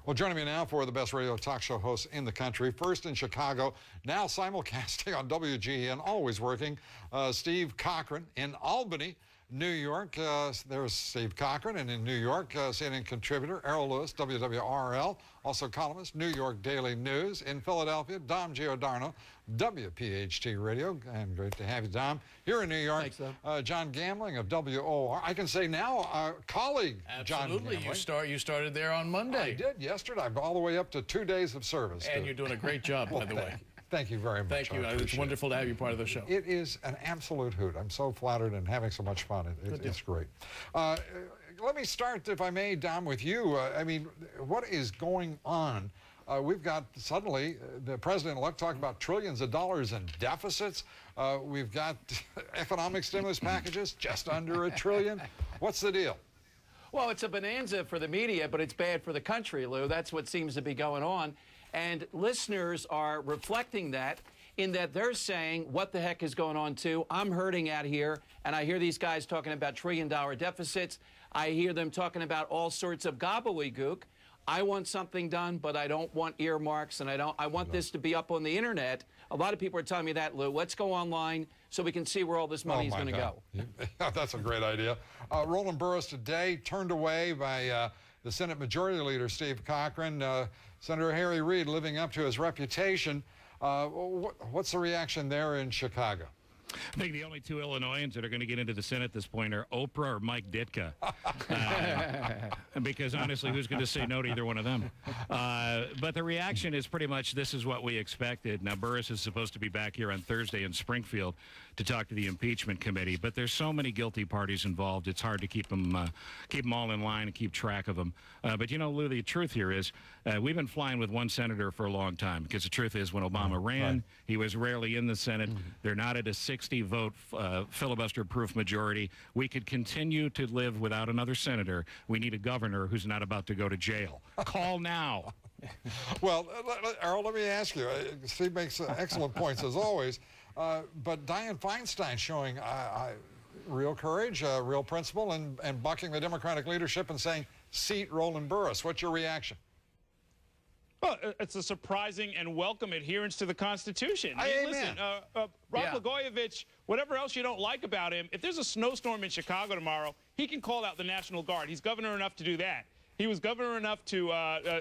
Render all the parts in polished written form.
Well, joining me now for the best radio talk show hosts in the country, first in Chicago, now simulcasting on WGN, always working, Steve Cochran in Albany, New York. There's Steve Cochran, and in New York, CNN contributor Errol, WWRL, also columnist, New York Daily News. In Philadelphia, Dom Giordano, WPHT Radio, and great to have you, Dom. Here in New York, Thanks, John Gambling of WOR. I can say now, colleague John Absolutely. Gambling. You started there on Monday. I did yesterday. I'm all the way up to 2 days of service. And you're doing a great job, by the way. Thank you very much. Thank you. It's wonderful to have you part of the show. It is an absolute hoot. I'm so flattered and having so much fun. It's great. Let me start, if I may, Dom, with you. I mean, what is going on? We've got suddenly the president-elect talking about trillions of dollars in deficits. We've got economic stimulus packages just under $1 trillion. What's the deal? Well, it's a bonanza for the media, but it's bad for the country, Lou. That's what seems to be going on. And listeners are reflecting that in that they're saying, what the heck is going on, too? I'm hurting out here, and I hear these guys talking about trillion-dollar deficits. I hear them talking about all sorts of gobbledygook. I want something done, but I don't want earmarks, and I want this to be up on the internet. A lot of people are telling me that, Lou. Let's go online so we can see where all this money is going to go. That's a great idea. Roland Burris today turned away by the Senate Majority Leader, Steve Cochran. Senator Harry Reid living up to his reputation. What's the reaction there in Chicago? I think the only two Illinoisans that are going to get into the Senate at this point are Oprah or Mike Ditka. Because honestly, who's going to say no to either one of them? But the reaction is pretty much this is what we expected. Now, Burris is supposed to be back here on Thursday in Springfield to talk to the impeachment committee, but there's so many guilty parties involved, it's hard to keep them all in line and keep track of them. But, you know, Lou, the truth here is we've been flying with one senator for a long time, because the truth is when Obama ran, he was rarely in the Senate. They're not at a 60-vote filibuster-proof majority. We could continue to live without another senator. We need a governor who's not about to go to jail. Call now. Well, Errol, let me ask you. Steve makes excellent points, as always. But Dianne Feinstein showing real courage, real principle, and bucking the Democratic leadership and saying, seat Roland Burris. What's your reaction? Well, it's a surprising and welcome adherence to the Constitution. Listen, Rod Blagojevich, whatever else you don't like about him, if there's a snowstorm in Chicago tomorrow, he can call out the National Guard. He's governor enough to do that. He was governor enough to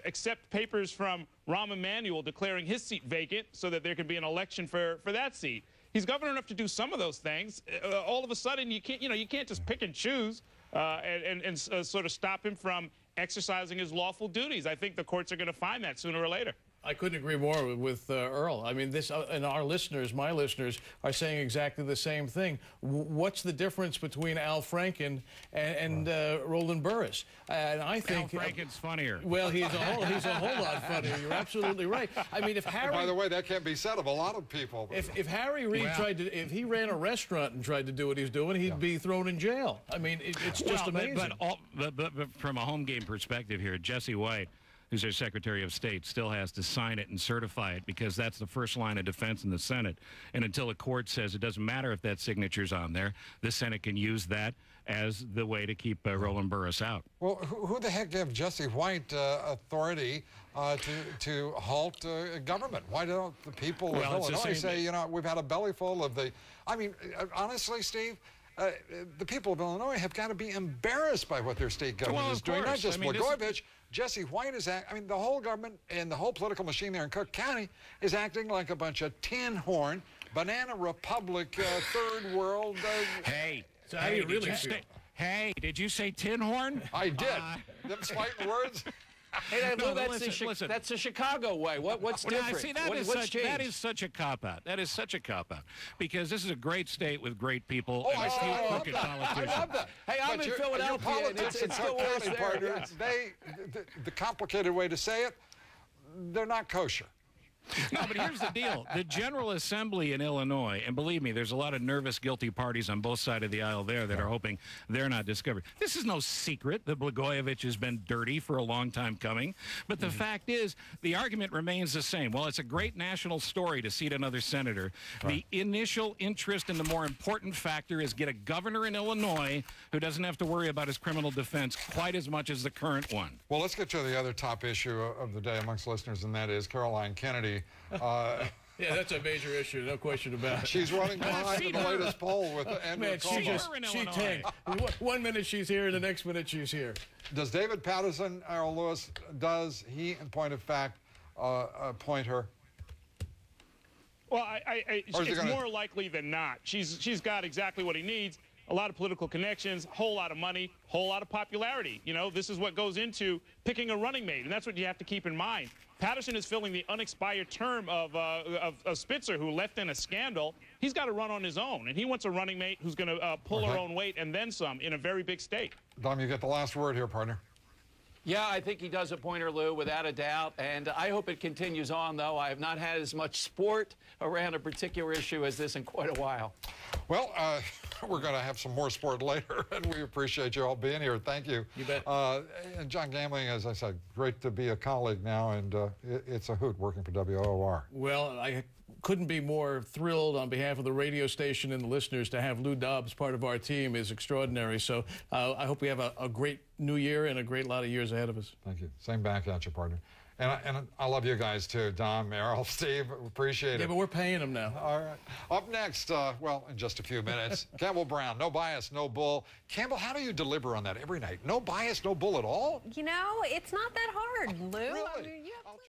accept papers from Rahm Emanuel declaring his seat vacant so that there could be an election for that seat. He's governor enough to do some of those things. All of a sudden, you can't just pick and choose and sort of stop him from exercising his lawful duties. I think the courts are going to find that sooner or later. I couldn't agree more with Earl. I mean, this and our listeners, my listeners, are saying exactly the same thing. What's the difference between Al Franken and Roland Burris? And I think Al Franken's funnier. Well, he's a whole lot funnier. You're absolutely right. I mean, if Harry, by the way, that can't be said of a lot of people. If Harry Reid if he ran a restaurant and tried to do what he's doing, he'd be thrown in jail. I mean, it's just amazing. But from a home game perspective here, Jesse White, who's our Secretary of State, still has to sign it and certify it because that's the first line of defense in the Senate. And until a court says it doesn't matter if that signature's on there, the Senate can use that as the way to keep Roland Burris out. Well, who the heck gave Jesse White authority to halt government? Why don't the people of Illinois say, you know, we've had a belly full of the... I mean, honestly, Steve, the people of Illinois have got to be embarrassed by what their state government is doing. Not just Blagojevich. Jesse White is I mean, the whole government and the whole political machine there in Cook County is acting like a bunch of tin horn, banana republic, third world. Hey, so how do you really feel? Hey, did you say tin horn? I did. Them fighting words. Hey, Lou, that's the Chicago way. What's different? See, that is such a cop-out. That is such a cop-out. Because this is a great state with great people and a few crooked politicians. I love that. Hey, I'm in Philadelphia, and it's still worse there. Partner, the complicated way to say it, they're not kosher. No, but here's the deal. The General Assembly in Illinois, and believe me, there's a lot of nervous, guilty parties on both sides of the aisle there that are hoping they're not discovered. This is no secret that Blagojevich has been dirty for a long time coming. But the fact is, the argument remains the same. Well, it's a great national story to seat another senator. Right. The initial interest and the more important factor is get a governor in Illinois who doesn't have to worry about his criminal defense quite as much as the current one. Well, let's get to the other top issue of the day amongst listeners, and that is Caroline Kennedy. Yeah, that's a major issue, no question about it. She's running behind in the latest poll with Andrew Cuomo. She tanked. 1 minute she's here, the next minute she's here. Does David Paterson, Errol Lewis, does he, in point of fact, appoint her? Well, it's more likely than not. She's got exactly what he needs. A lot of political connections, whole lot of money, whole lot of popularity. You know, this is what goes into picking a running mate, and that's what you have to keep in mind. Patterson is filling the unexpired term of Spitzer, who left in a scandal. He's got to run on his own, and he wants a running mate who's going to pull her own weight and then some in a very big state. Dom, you get the last word here, partner. Yeah, I think he does appoint her, Lou, without a doubt. And I hope it continues on, though. I have not had as much sport around a particular issue as this in quite a while. Well, we're going to have some more sport later, and we appreciate you all being here. Thank you. You bet. And John Gambling, as I said, great to be a colleague now, and it's a hoot working for WOR. Well, I couldn't be more thrilled on behalf of the radio station and the listeners to have Lou Dobbs part of our team is extraordinary. So I hope we have a great new year and a great lot of years ahead of us. Thank you. Same back at you, partner. And I love you guys, too. Dom, Errol, Steve, appreciate it. Yeah, but we're paying them now. All right. Up next, well, in just a few minutes, Campbell Brown, no bias, no bull. Campbell, how do you deliver on that every night? No bias, no bull at all? You know, it's not that hard, Lou. Really? I mean,